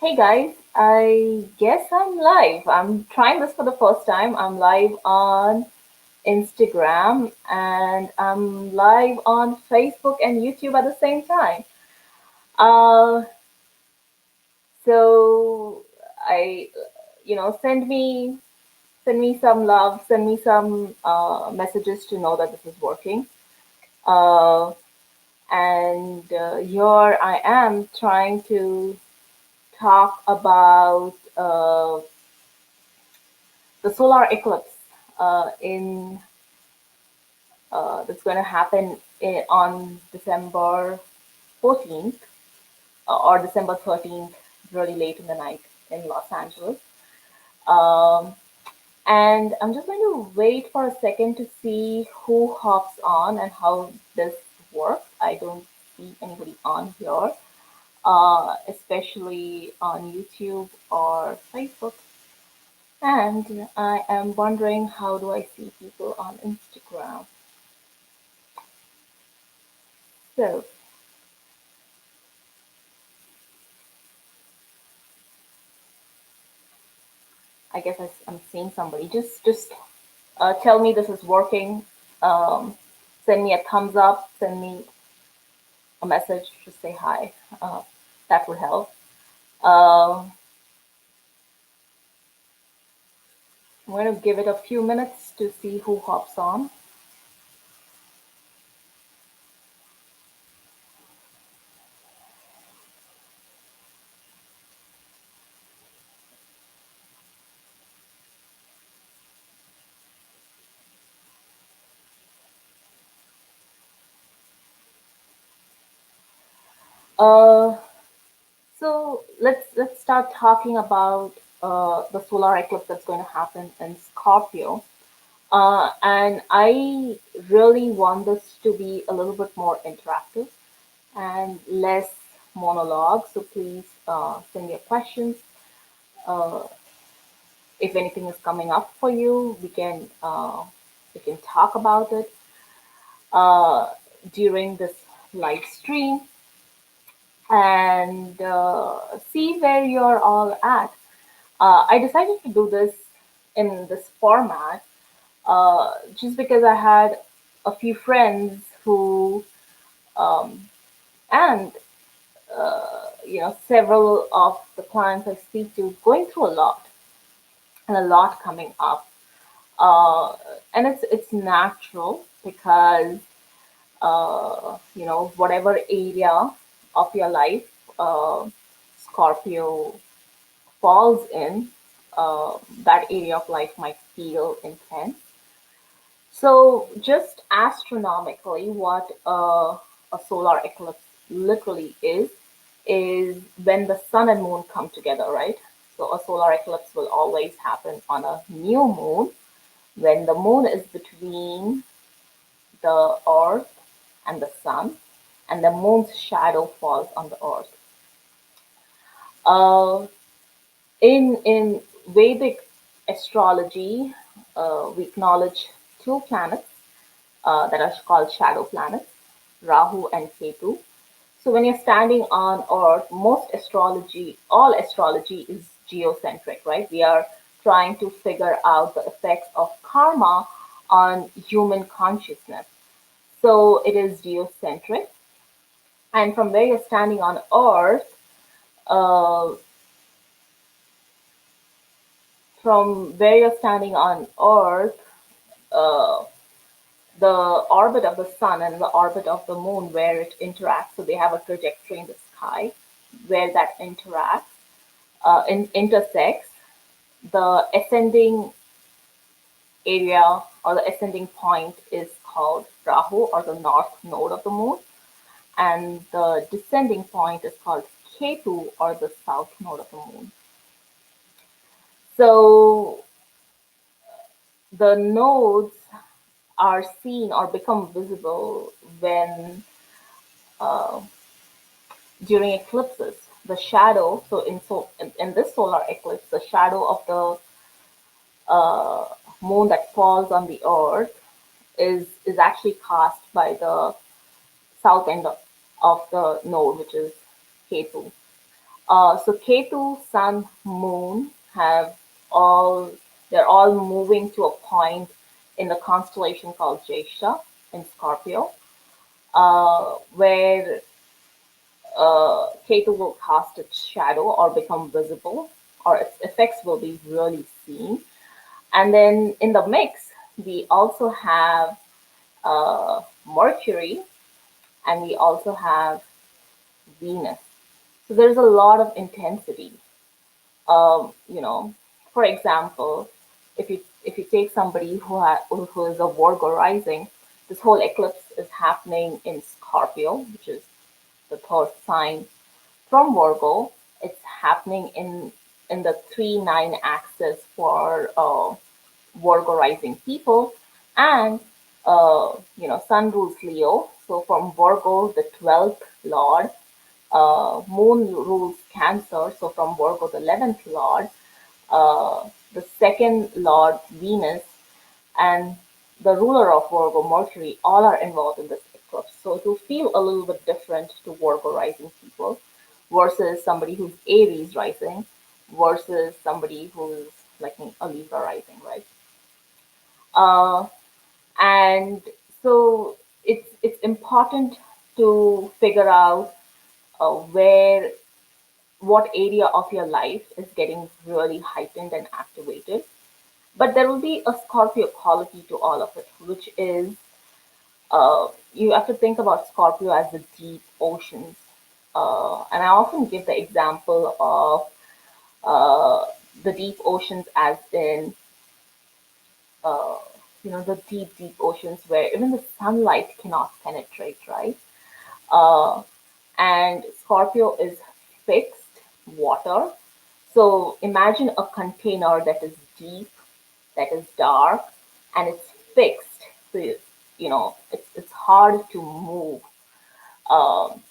Hey guys, I guess I'm live. I'm trying this for the first time. I'm live on Instagram and I'm live on Facebook and YouTube at the same time. Uh, so I, send me some love, send me some messages to know that this is working. Uh, and here I am trying to talk about the solar eclipse in that's going to happen on December 14th or December 13th, really late in the night in Los Angeles. Um, and I'm just going to wait for a second to see who hops on and how this works. I don't see anybody on here, especially on YouTube or Facebook. And I am wondering, how do I see people on Instagram? So I guess I'm seeing somebody. Just tell me this is working. Um, Send me a thumbs up. Send me a message. Just say hi. Uh, that would help. I'm going to give it a few minutes to see who hops on. Uh, so let's start talking about the solar eclipse that's going to happen in Scorpio. And I really want this to be a little bit more interactive and less monologue. So please send your questions. Uh, if anything is coming up for you, we can talk about it uh, during this live stream and see where you're all at. I decided to do this in this format just because I had a few friends who and several of the clients I speak to going through a lot and a lot coming up. Uh, and it's natural because whatever area of your life Scorpio falls in, that area of life might feel intense. So just astronomically, what a solar eclipse literally is when the sun and moon come together, right? So a solar eclipse will always happen on a new moon when the moon is between the earth and the sun, and the moon's shadow falls on the earth. Uh, in Vedic astrology, we acknowledge two planets that are called shadow planets, Rahu and Ketu. So when you're standing on Earth, all astrology is geocentric, right? We are trying to figure out the effects of karma on human consciousness. So it is geocentric. And from where you're standing on Earth, uh, from where you're standing on Earth, uh, the orbit of the sun and the orbit of the moon, where it interacts. So they have a trajectory in the sky where that intersects. The ascending area or the ascending point is called Rahu, or the north node of the moon, and the descending point is called Ketu, or the south node of the moon. So the nodes are seen or become visible when uh, during eclipses. The shadow, in this solar eclipse, the shadow of the uh, moon that falls on the earth is actually cast by the south end of the node, which is Ketu. So Ketu, Sun, Moon have all they're all moving to a point in the constellation called Jeshta in Scorpio, where Ketu will cast its shadow or become visible, or its effects will be really seen. And then in the mix, we also have Mercury, and we also have Venus. So there's a lot of intensity. You know, for example, if you take somebody who is a Virgo rising, this whole eclipse is happening in Scorpio, which is the third sign from Virgo. It's happening in the 3-9 axis for Virgo rising people, and Sun rules Leo. So from Virgo, the 12th lord, Moon rules Cancer. So from Virgo, the 11th lord, the second lord Venus, and the ruler of Virgo, Mercury, all are involved in this eclipse. So it will feel a little bit different to Virgo rising people versus somebody who's Aries rising versus somebody who's like a Libra rising, right? Uh, and so it's important to figure out where what area of your life is getting really heightened and activated. But there will be a Scorpio quality to all of it, which is you have to think about Scorpio as the deep oceans. And I often give the example of the deep oceans as in, uh, the deep, deep oceans where even the sunlight cannot penetrate, right? Uh, and Scorpio is fixed water. So imagine a container that is deep, that is dark, and it's fixed. So it's hard to move. Um,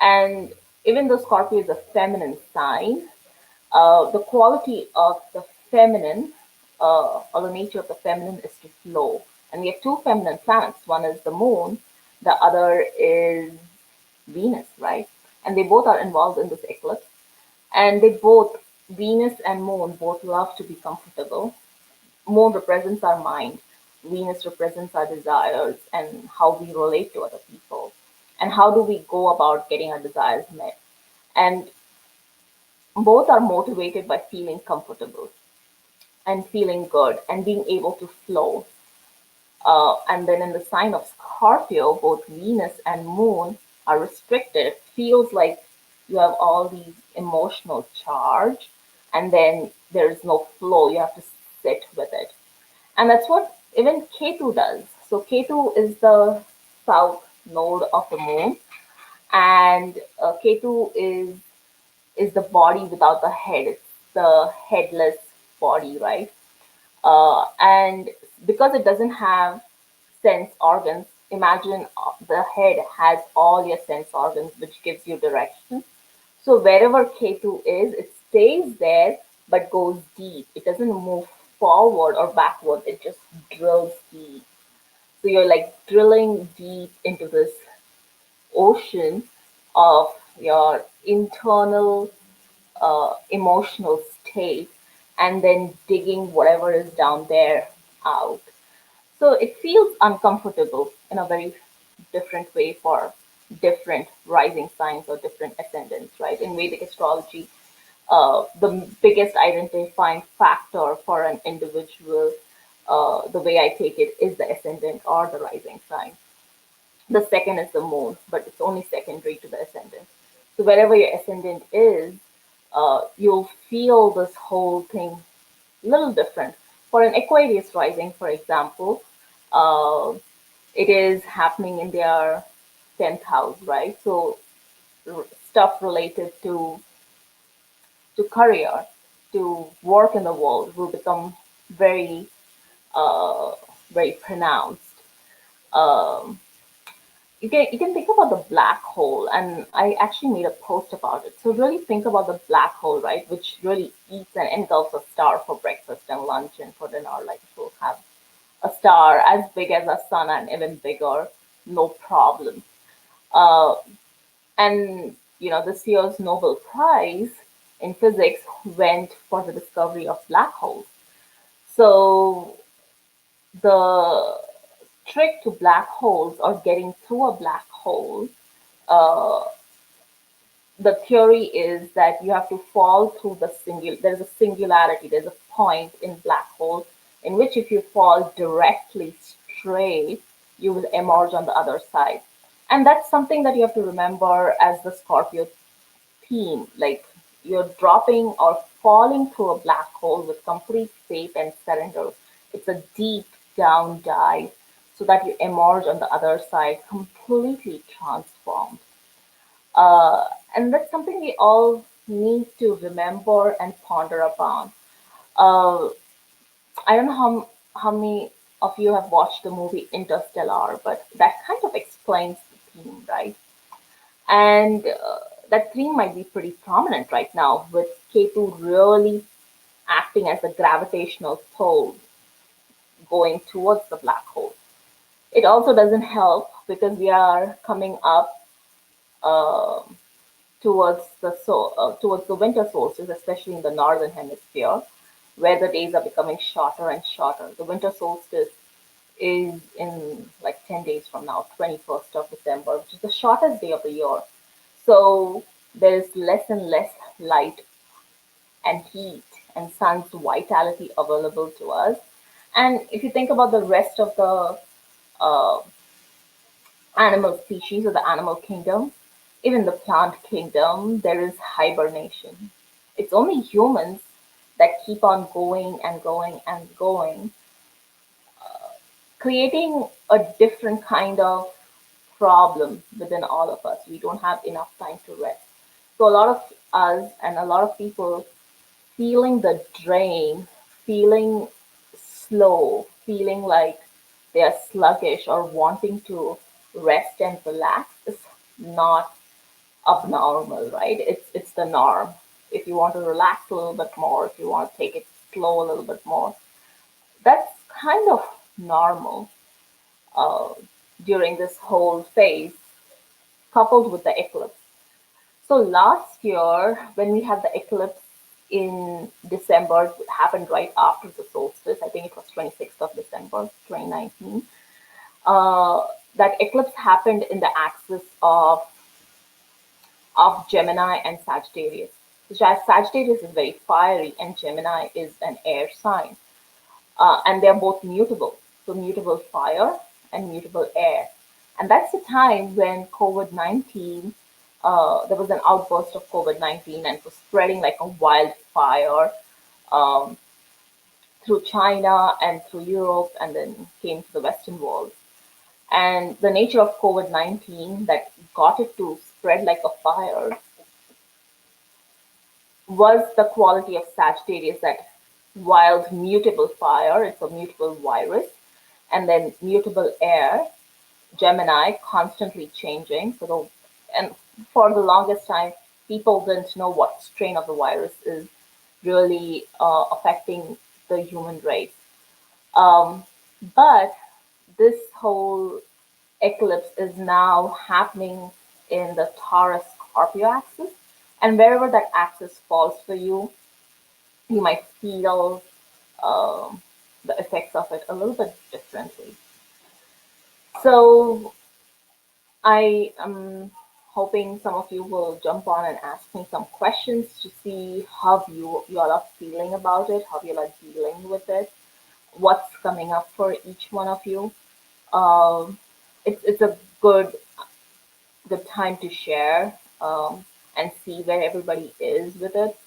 and even though Scorpio is a feminine sign, the quality of the feminine, or the nature of the feminine is to flow. And we have two feminine planets. One is the moon, the other is Venus, right? And they both are involved in this eclipse. And Venus and Moon, both love to be comfortable. Moon represents our mind, Venus represents our desires and how we relate to other people. And how do we go about getting our desires met? And both are motivated by feeling comfortable and feeling good and being able to flow. And then in the sign of Scorpio, both Venus and Moon are restricted. It feels like you have all these emotional charge, and then there's no flow. You have to sit with it. And that's what even Ketu does. So Ketu is the south node of the moon, and Ketu is the body without the head. It's the headless body, right? And because it doesn't have sense organs, imagine the head has all your sense organs, which gives you direction. So wherever K2 is, it stays there but goes deep. It doesn't move forward or backward, it just drills deep. So you're like drilling deep into this ocean of your internal emotional state and then digging whatever is down there out. So it feels uncomfortable in a very different way for different rising signs or different ascendants, right? In Vedic astrology, the biggest identifying factor for an individual, the way I take it, is the ascendant or the rising sign. The second is the moon, but it's only secondary to the ascendant. So wherever your ascendant is, you'll feel this whole thing a little different. For an Aquarius rising, for example, uh, it is happening in their 10th house, right? So stuff related to career, to work in the world will become very, uh, very pronounced. Um, you can think about the black hole, and I actually made a post about it. So really think about the black hole, right, which really eats and engulfs a star for breakfast and lunch and for dinner. Like it will have a star as big as a sun and even bigger, no problem. Uh, and this year's Nobel Prize in physics went for the discovery of black holes. So the trick to black holes or getting through a black hole, uh, the theory is that you have to fall through there's a singularity, there's a point in black hole in which if you fall directly straight, you will emerge on the other side. And that's something that you have to remember as the Scorpio theme. Like, you're dropping or falling through a black hole with complete faith and surrender. It's a deep down dive so that you emerge on the other side completely transformed. Uh, and that's something we all need to remember and ponder upon. Uh, I don't know how many of you have watched the movie Interstellar, but that kind of explains the theme, right? And that theme might be pretty prominent right now with Ketu really acting as a gravitational pull going towards the black hole. It also doesn't help because we are coming up uh, towards the winter solstice, especially in the northern hemisphere, where the days are becoming shorter and shorter. The winter solstice is in like 10 days from now, 21st of December, which is the shortest day of the year. So there's less and less light and heat and sun's vitality available to us. And if you think about the rest of the uh, animal species or the animal kingdom, even the plant kingdom, there is hibernation. It's only humans that keep on going and going and going, creating a different kind of problem within all of us. We don't have enough time to rest. So a lot of us and a lot of people feeling the drain, feeling slow, feeling like they are sluggish or wanting to rest and relax is not abnormal, right? It's the norm. If you want to relax a little bit more, if you want to take it slow a little bit more, that's kind of normal uh, during this whole phase, coupled with the eclipse. So last year, when we had the eclipse in December, it happened right after the solstice. I think it was 26th of December, 2019. Uh, that eclipse happened in the axis of Gemini and Sagittarius. Sagittarius is very fiery, and Gemini is an air sign, and they're both mutable. So mutable fire and mutable air, and that's the time when COVID-19. There was an outburst of COVID-19 and it was spreading like a wildfire um, through China and through Europe and then came to the Western world. And the nature of COVID-19 that got it to spread like a fire was the quality of Sagittarius, that wild mutable fire, it's a mutable virus, and then mutable air, Gemini, constantly changing. And for the longest time, people didn't know what strain of the virus is really affecting the human race. Um, but this whole eclipse is now happening in the Taurus Scorpio axis. And wherever that axis falls for you, you might feel um, the effects of it a little bit differently. So I am hoping some of you will jump on and ask me some questions to see how you all are feeling about it, how you all are dealing with it, what's coming up for each one of you. Um, it's a good time to share and see where everybody is with it.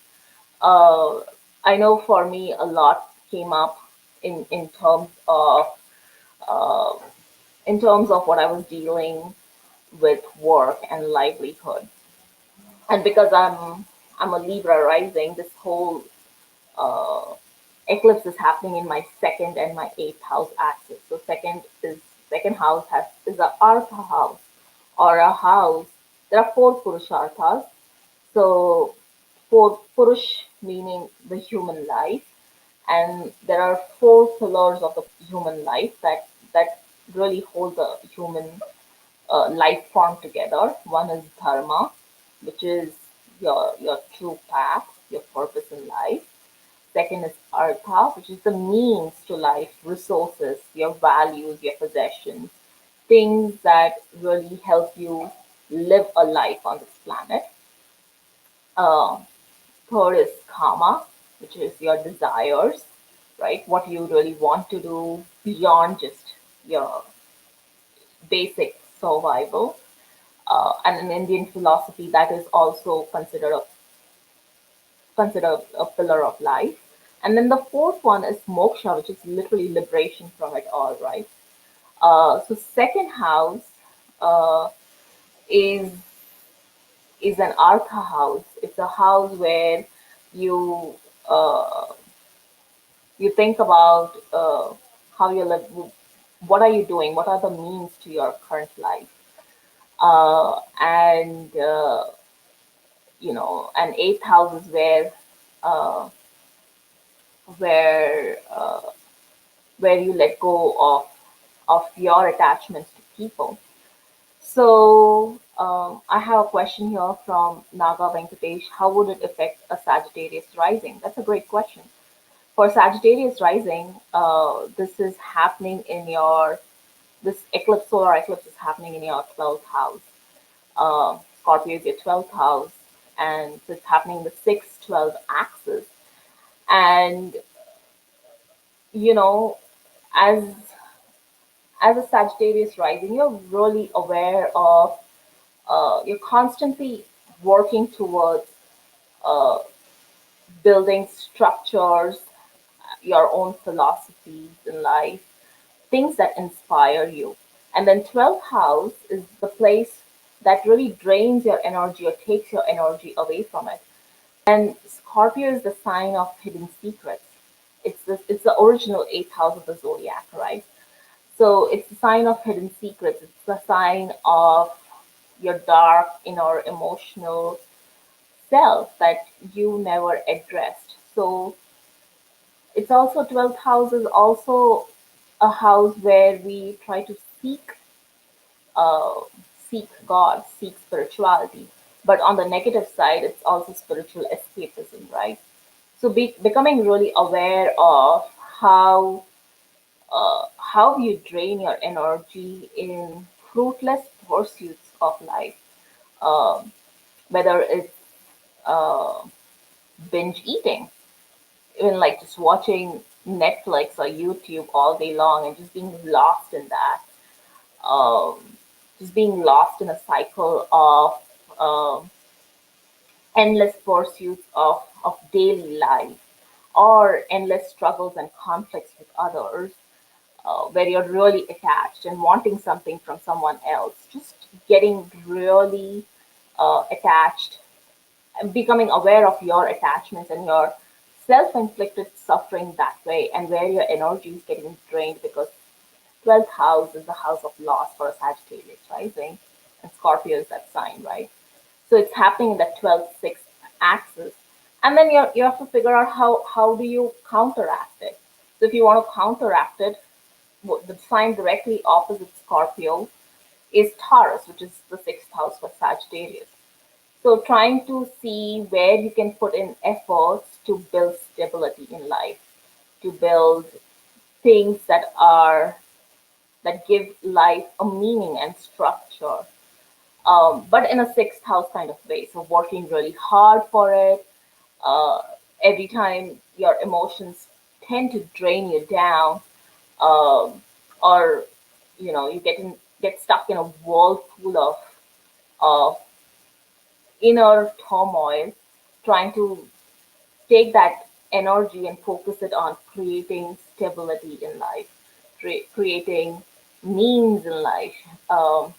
Uh, I know for me a lot came up in terms of uh, what I was dealing with work and livelihood. And because I'm a Libra rising, this whole uh, eclipse is happening in my second and my eighth house axis. So second house is a Artha house or a house. There are four Purusharthas. So four Purush meaning the human life, and there are four pillars of the human life that really hold the human life form together. One is dharma, which is your true path, your purpose in life. Second is artha, which is the means to life, resources, your values, your possessions, things that really help you live a life on this planet. Uh, Third is karma, which is your desires, right? What you really want to do beyond just your basic survival. And in Indian philosophy, that is also considered a pillar of life. And then the fourth one is moksha, which is literally liberation from it all, right? So second house uh, is is an artha house. It's a house where you uh, you think about how you live, what are you doing, what are the means to your current life, and and eighth house is uh, where uh, where you let go of your attachments to people. So I have a question here from Naga Venkatesh. How would it affect a Sagittarius rising? That's a great question. For Sagittarius rising, this is happening in your this eclipse, solar eclipse is happening in your 12th house. Scorpio is your 12th house, and so it's happening in the 6-12 axis. And you know, as a Sagittarius rising, you're really aware of, you're constantly working towards uh, building structures, your own philosophies in life, things that inspire you. And then 12th house is the place that really drains your energy or takes your energy away from it. And Scorpio is the sign of hidden secrets. It's the original eighth house of the zodiac, right? So it's a sign of hidden secrets. It's a sign of your dark inner emotional self that you never addressed. So it's also 12th house is also a house where we try to uh, seek God, seek spirituality. But on the negative side, it's also spiritual escapism, right? So becoming really aware of how you drain your energy in fruitless pursuits of life, um, whether it's uh, binge eating, even like just watching Netflix or YouTube all day long and just being lost in that, um, just being lost in a cycle of um endless pursuits of daily life or endless struggles and conflicts with others, where you're really attached and wanting something from someone else, just getting really attached and becoming aware of your attachments and your self-inflicted suffering that way, and where your energy is getting drained because 12th house is the house of loss for a Sagittarius rising, and Scorpio is that sign, right? So it's happening in the 12th, 6th axis. And then you have to figure out how do you counteract it. So if you want to counteract it, the sign directly opposite Scorpio is Taurus, which is the 6th house for Sagittarius. So trying to see where you can put in efforts to build stability in life, to build things that give life a meaning and structure, but in a sixth house kind of way. So working really hard for it. Uh, every time your emotions tend to drain you down, um, or you get stuck in a whirlpool of inner turmoil, trying to take that energy and focus it on creating stability in life, creating means in life, um,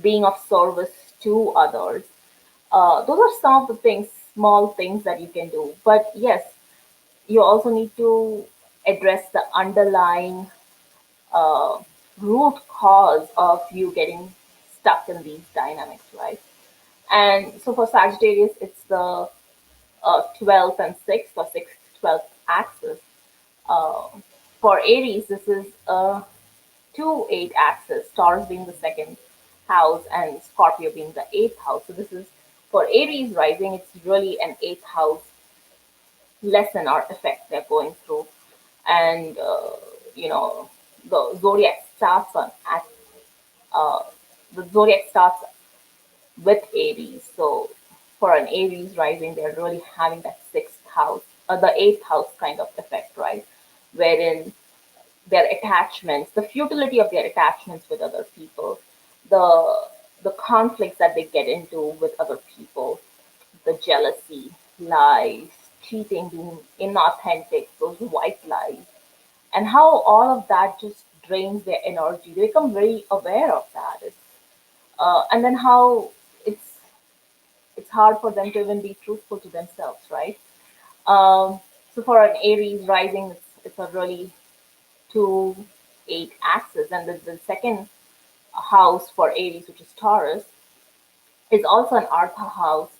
being of service to others. Those are some of the things, small things that you can do. But yes, you also need to address the underlying uh, root cause of you getting stuck in these dynamics, right? And so for Sagittarius, it's the 12th and 6th or 6th, 12th axis. Uh, for Aries, this is a 2-8 axis, Taurus being the second house and Scorpio being the eighth house. So this is For Aries rising, it's really an eighth house lesson or effect they're going through. And, you know, the zodiac starts on at, uh, the zodiac starts with Aries. So for an Aries rising, they're really having that sixth house, the eighth house kind of effect, right? Wherein their attachments, the futility of their attachments with other people, the conflicts that they get into with other people, the jealousy, lies, cheating, being inauthentic, those white lies, and how all of that just drains their energy. They become very aware of that. And then how it's it's hard for them to even be truthful to themselves, right? So for an Aries rising, it's a really 2-8 axis, and the second house for Aries, which is Taurus, is also an Artha house,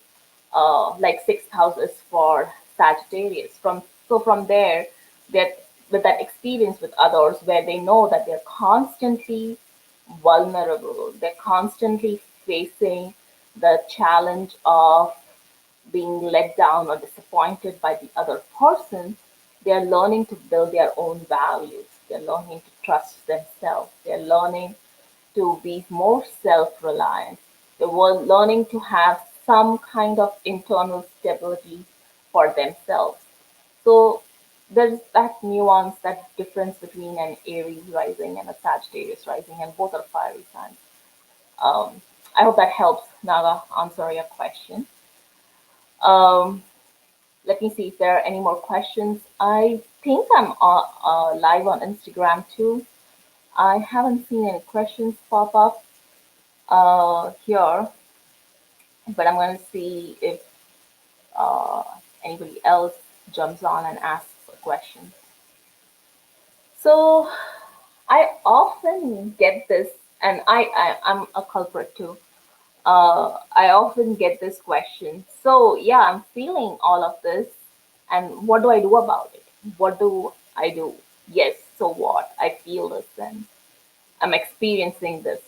like sixth house is for Sagittarius. From there, that with that experience with others, where they know that they're constantly vulnerable, they're constantly facing the challenge of being let down or disappointed by the other person, they're learning to build their own values. They're learning to trust themselves. They're learning to be more self reliant. They were learning to have some kind of internal stability for themselves. So there's that nuance, that difference between an Aries rising and a Sagittarius rising, and both are fiery signs. Um, I hope that helps, Naga, answer your question. Um, Let me see if there are any more questions. I think I'm live on Instagram too. I haven't seen any questions pop up here, but I'm going to see if uh, anybody else jumps on and asks a question. So I often get this, and I'm a culprit too. I often get this question. So yeah, I'm feeling all of this, and what do I do about it? What do I do? Yes, so what? I feel this, and I'm experiencing this,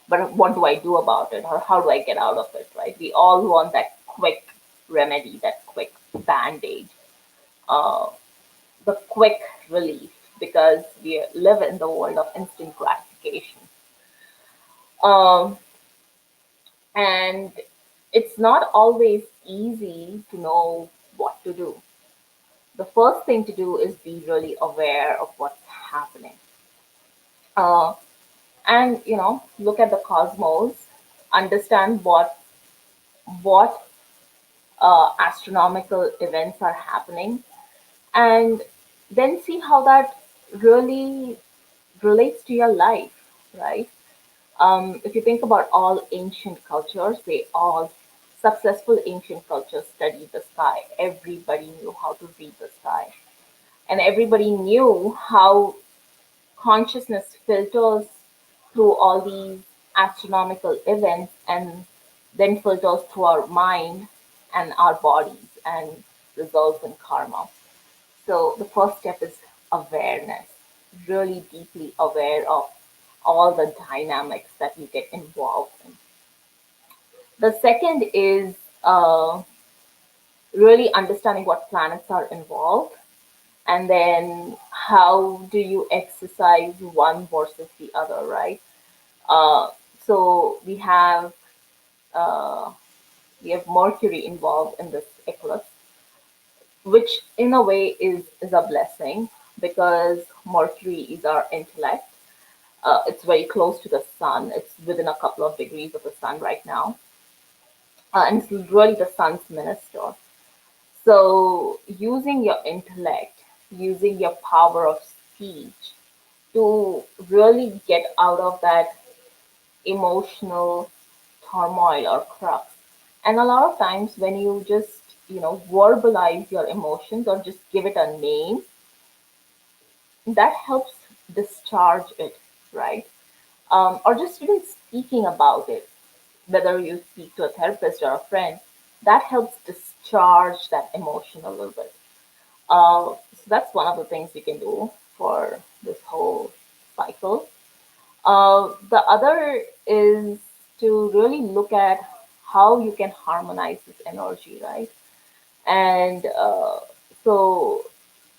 but what do I do about it, or how do I get out of it? Right? We all want that quick remedy, that quick band-aid, uh, the quick relief, because we live in the world of instant gratification. Um, and it's not always easy to know what to do. The first thing to do is be really aware of what's happening. Uh, and look at the cosmos, understand what astronomical events are happening, and then see how that really relates to your life, right? If you think about all ancient cultures, they all successful ancient cultures studied the sky. Everybody knew how to read the sky, and everybody knew how consciousness filters through all these astronomical events and then filters through our mind and our bodies and results in karma. So the first step is awareness, really deeply aware of all the dynamics that you get involved in. The second is really understanding what planets are involved, and then how do you exercise one versus the other, right? Uh, so uh, we have Mercury involved in this eclipse, which in a way is a blessing because Mercury is our intellect. It's very close to the sun. It's within a couple of degrees of the sun right now, and it's really the sun's minister. So using your intellect, using your power of speech to really get out of that emotional turmoil or crux. And a lot of times when you just, verbalize your emotions or just give it a name, that helps discharge it, right? Or just even speaking about it, whether you speak to a therapist or a friend, that helps discharge that emotion a little bit. So that's one of the things you can do for this whole cycle. The other is to really look at how you can harmonize this energy, right? And so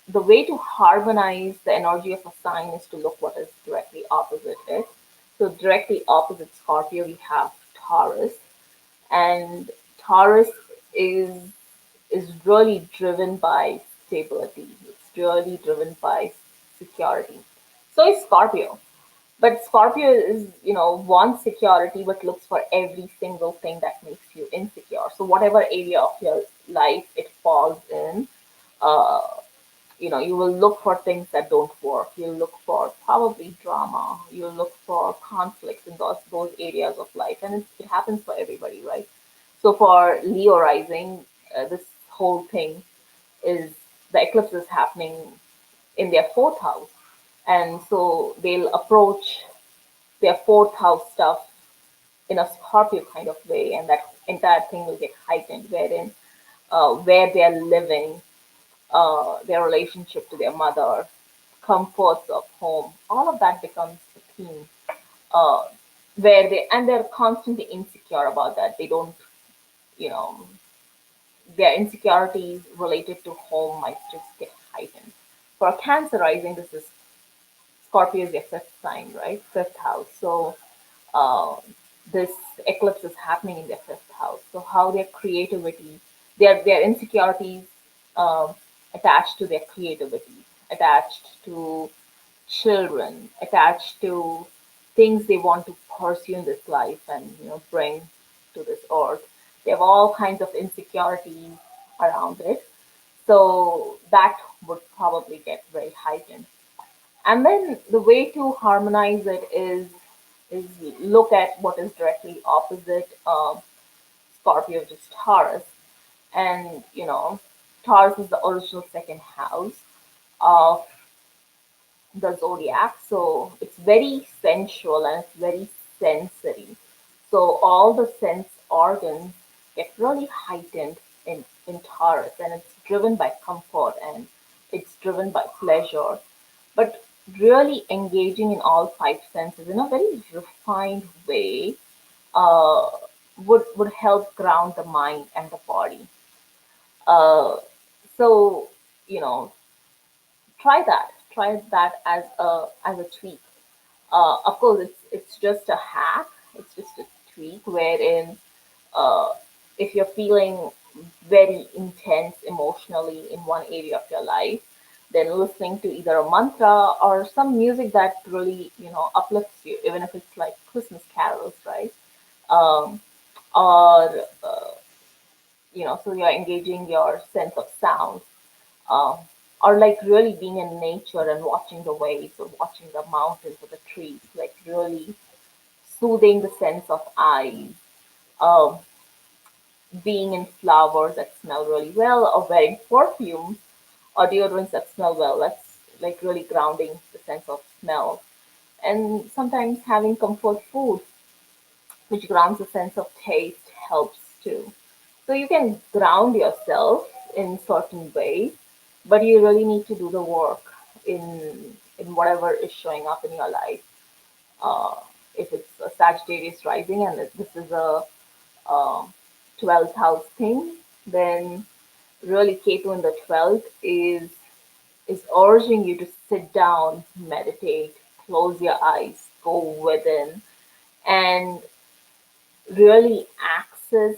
the way to harmonize the energy of a sign is to look what is directly opposite it. So directly opposite Scorpio, we have Taurus, and Taurus is is really driven by stability. It's really driven by security. So is Scorpio. But Scorpio is, wants security but looks for every single thing that makes you insecure. So whatever area of your life it falls in, uh, you will look for things that don't work. You'll look for probably drama. You'll look for conflicts in those areas of life, and it happens for everybody, right? So for Leo rising, this whole thing is the eclipse is happening in their fourth house, and so they'll approach their fourth house stuff in a Scorpio kind of way, and that entire thing will get heightened, wherein where they're living, their relationship to their mother, comforts of home, all of that becomes the theme. Uh, where they're constantly insecure about that. They don't, you know, their insecurities related to home might just get heightened. For Cancer rising, this is Scorpio is their fifth sign, right? Fifth house. So uh, this eclipse is happening in their fifth house. So how their creativity, their insecurities um, attached to their creativity, attached to children, attached to things they want to pursue in this life and bring to this earth. They have all kinds of insecurities around it. So that would probably get very heightened. And then the way to harmonize it is look at what is directly opposite Scorpio, which is Taurus. And Taurus is the original second house of the zodiac. So it's very sensual and it's very sensory. So all the sense organs get really heightened in Taurus, and it's driven by comfort and it's driven by pleasure. But really engaging in all five senses in a very refined way uh, would help ground the mind and the body. Uh, so you know, try that as a tweak. Of course, it's just a hack. It's just a tweak wherein uh, if you're feeling very intense emotionally in one area of your life, then listening to either a mantra or some music that really uplifts you, even if it's like Christmas carols, right? Um, or so you're engaging your sense of sound, um, or like really being in nature and watching the waves or watching the mountains or the trees, like really soothing the sense of eyes, um, being in flowers that smell really well, or wearing perfumes or deodorants that smell well. That's like really grounding the sense of smell. And sometimes having comfort food, which grounds the sense of taste, helps too. So you can ground yourself in certain ways, but you really need to do the work in whatever is showing up in your life. Uh, if it's a Sagittarius rising and this is a uh, 12th house thing, then really Ketu in the 12th is urging you to sit down, meditate, close your eyes, go within, and really access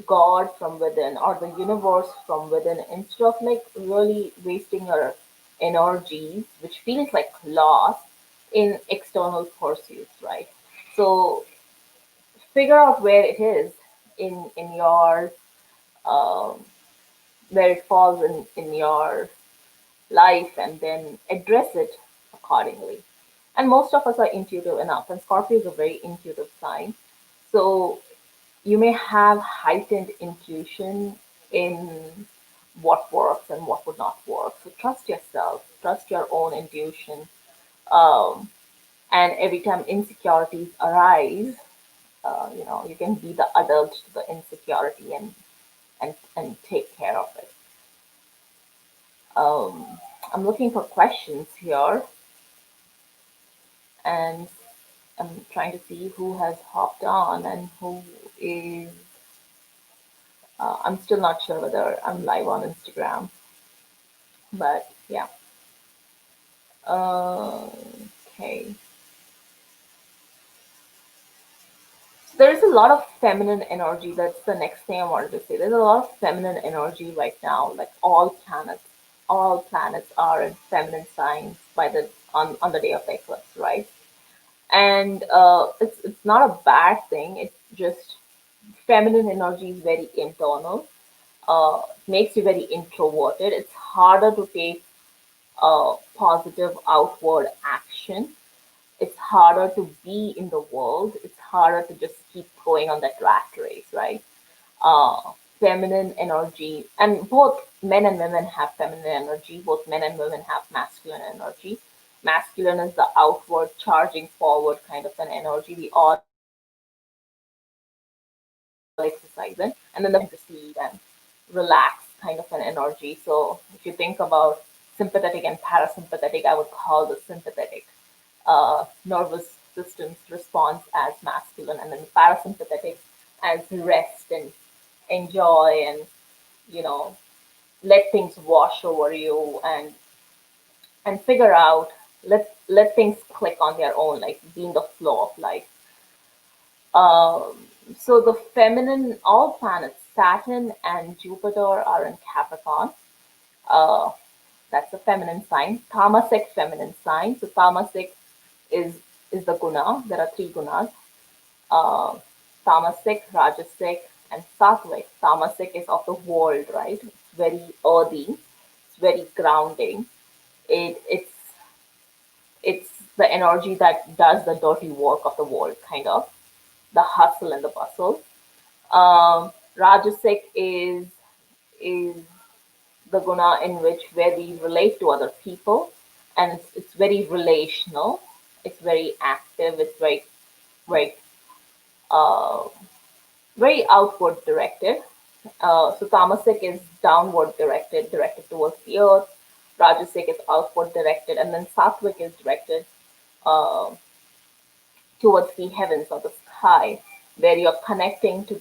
God from within or the universe from within instead of like really wasting your energies, which feels like loss in external pursuits, right? So figure out where it is in your um, where it falls in your life and then address it accordingly. And most of us are intuitive enough, and Scorpio is a very intuitive sign. So you may have heightened intuition in what works and what would not work. So trust yourself, trust your own intuition. Um, and every time insecurities arise, you can be the adult to the insecurity and take care of it. I'm looking for questions here, and I'm trying to see who has hopped on and who is. I'm still not sure whether I'm live on Instagram, but yeah. Okay. So there's a lot of feminine energy. That's the next thing I wanted to say. There's a lot of feminine energy right now. Like all planets are in feminine signs by the on the day of the eclipse, right? And it's not a bad thing. It's just feminine energy is very internal. Makes you very introverted. It's harder to take positive outward action. It's harder to be in the world. It's harder to just keep going on that rat race, right? Feminine energy, and both men and women have feminine energy. Both men and women have masculine energy. Masculine is the outward, charging forward kind of an energy we all exercise in, and then the receive and relax kind of an energy. So if you think about sympathetic and parasympathetic, I would call the sympathetic nervous system's response as masculine, and then the parasympathetic as rest and enjoy and you know let things wash over you and figure out let things click on their own, like be in the flow of life. Um, so the feminine, all planets, Saturn and Jupiter are in Capricorn. Uh, that's a feminine sign. Tamasic feminine sign. So tamasic is is the guna. There are three gunas. Uh, Tamasic, Rajasic, and Sattvic. Tamasic is of the world, right? It's very earthy. It's very grounding. It's the energy that does the dirty work of the world, kind of the hustle and the bustle. Rajasic is the guna in which where we relate to other people, and it's very relational. It's very active. It's very uh, very outward directed. So tamasic is downward directed, directed towards the earth. Rajasic is outward directed, and then sattvic is directed uh, towards the heavens or the sky, where you're connecting to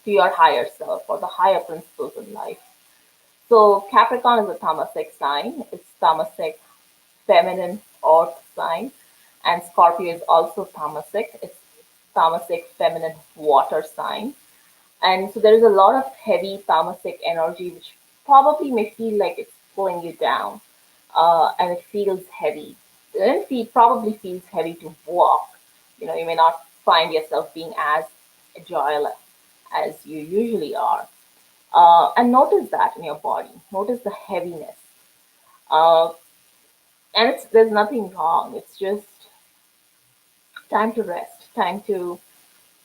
your higher self or the higher principles in life. So Capricorn is a tamasic sign. It's tamasic feminine earth sign, and Scorpio is also tamasic. It's tamasic feminine water sign. And so there is a lot of heavy tamasic energy, which probably may feel like it's pulling you down, and it feels heavy. And it probably feels heavy to walk. You may not find yourself being as agile as you usually are. And notice that in your body. Notice the heaviness. Uh, and there's nothing wrong. It's just time to rest, time to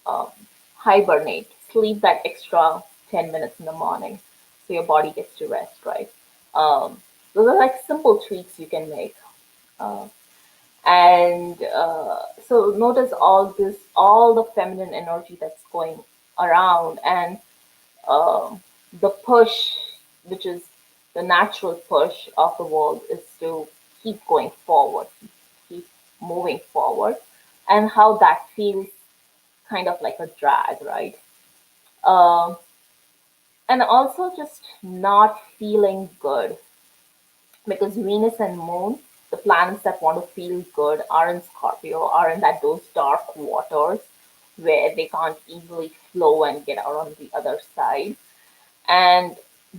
um, hibernate, sleep that extra 10 minutes in the morning so your body gets to rest, right? Those are like simple tweaks you can make. Uh, and so notice all the feminine energy that's going around, and um, the push, which is the natural push of the world, is to keep going forward, keep moving forward, and how that feels kind of like a drag, right? Um, and also just not feeling good because Venus and Moon, the planets that want to feel good, are in Scorpio, are in those dark waters where they can't easily flow and get out on the other side. And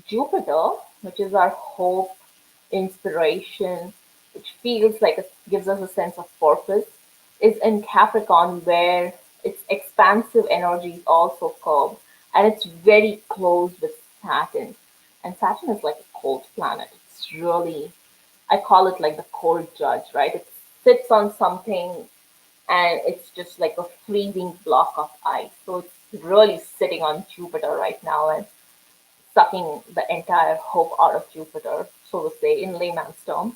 Jupiter, which is our hope, inspiration, which feels like it gives us a sense of purpose, is in Capricorn, where its expansive energy is also curved, and it's very close with Saturn. And Saturn is like a cold planet. It's really, I call it like the cold judge, right? It sits on something and it's just like a freezing block of ice. So it's really sitting on Jupiter right now and sucking the entire hope out of Jupiter, so to say, in layman's terms.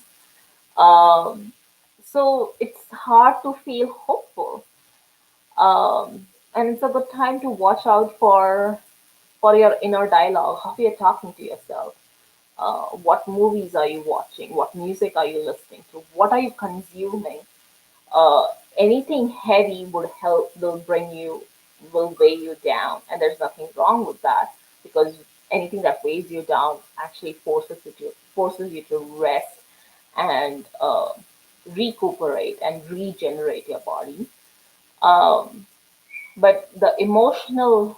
Um, so it's hard to feel hopeful. And it's a good time to watch out for your inner dialogue, how you're talking to yourself. What movies are you watching? What music are you listening to? What are you consuming? uh, anything heavy would help, will bring you, will weigh you down, and there's nothing wrong with that, because anything that weighs you down actually forces you to rest and recuperate and regenerate your body. Um, but the emotional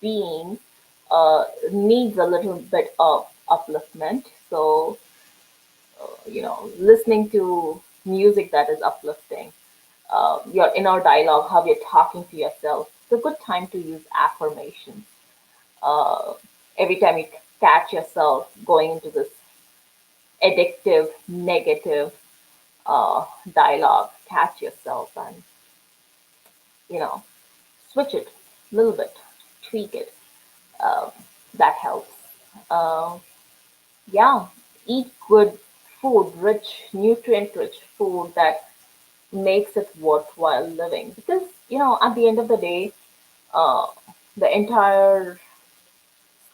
being needs a little bit of upliftment. So, listening to music that is uplifting, your inner dialogue, how you're talking to yourself. It's a good time to use affirmations. Uh, every time you catch yourself going into this addictive, negative dialogue, catch yourself and, you know, switch it a little bit, tweak it. Uh, that helps. Uh, yeah, eat good food, rich, nutrient rich food that makes it worthwhile living. Because, at the end of the day, uh, the entire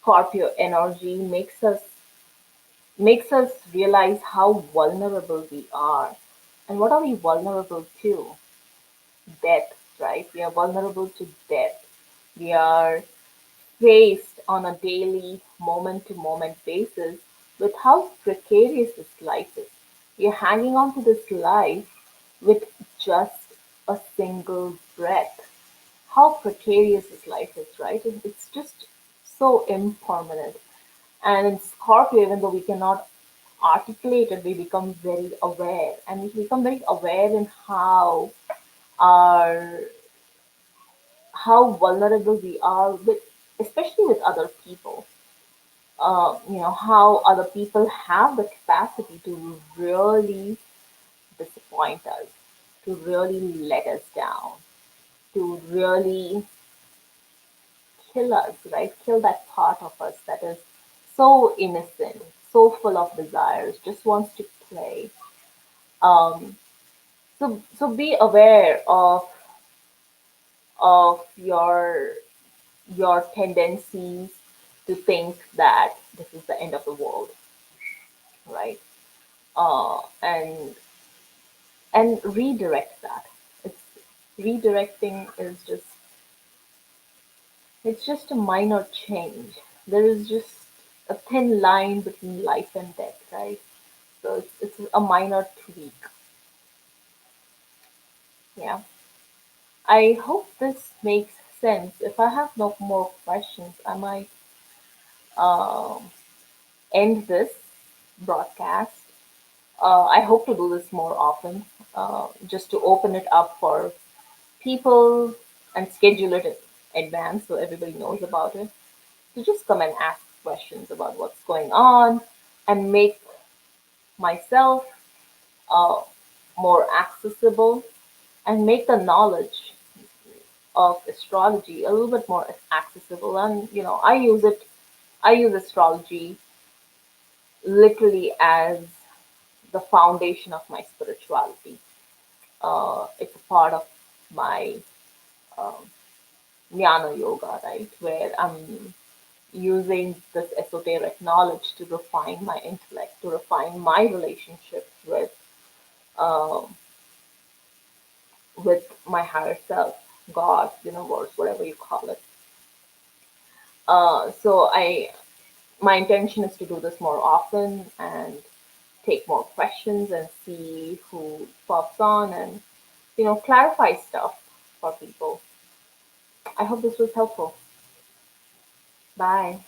Scorpio energy makes us realize how vulnerable we are. And what are we vulnerable to? Death, right? We are vulnerable to death. We are faced on a daily, moment to moment basis with how precarious this life is. We are hanging on to this life with just a single breath. How precarious this life is, right? It's just so impermanent. And in Scorpio, even though we cannot articulate it, we become very aware. And we become very aware in our how vulnerable we are with, especially with other people. How other people have the capacity to really disappoint us, to really let us down, to really kill us, right? Kill that part of us that is so innocent, so full of desires, just wants to play. Um, so be aware of your tendencies to think that this is the end of the world, right? And redirect that. It's Redirecting is just a minor change. There is just a thin line between life and death, right? So it's a minor tweak. Yeah. I hope this makes sense. If I have no more questions, I might um end this broadcast. I hope to do this more often, just to open it up for people and schedule it in advance so everybody knows about it. To just come and ask questions about what's going on and make myself uh, more accessible and make the knowledge of astrology a little bit more accessible. And I use astrology literally as the foundation of my spirituality. It's a part of my um, jnana yoga, right? Where I'm using this esoteric knowledge to refine my intellect, to refine my relationship um, with my higher self, God, universe, whatever you call it. So my intention is to do this more often and take more questions and see who pops on and clarify stuff for people. I hope this was helpful. Bye.